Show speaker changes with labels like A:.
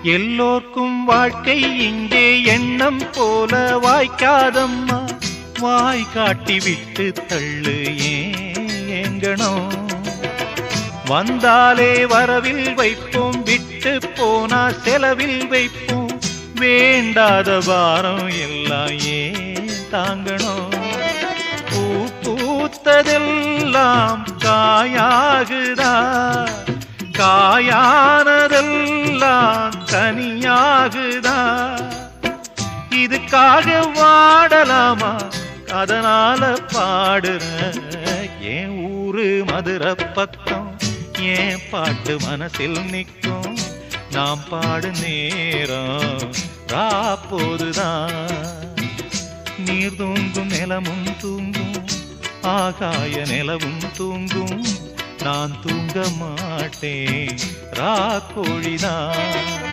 A: எல்லோர்க்கும் வாழ்க்கை இங்கே எண்ணம் போல வாய்க்காதம்மா. வாய் காட்டி விட்டு தள்ளு ஏங்கணும். வந்தாலே வரவில் வைப்போம், விட்டு போனா செலவில் வைப்போம். வேண்டாத பாரம் எல்லாம் ஏன் தாங்கணும். பூ பூத்ததெல்லாம் காயாகுதா, காயானதெல்லாம் கனியாகுதா. இதுக்காக வாடலாமா, அதனால பாடுற. என் ஊரு மதுரை பக்கம், என் பாட்டு மனசில் நிற்கும். நாம் பாடு நேரம் ராப்போதுதான். நீர் தூங்கும் நிலமும் தூங்கும், ஆகாய நிலவும் தூங்கும். நான் தூங்க மாட்டேன், ராக்கோழிதான்.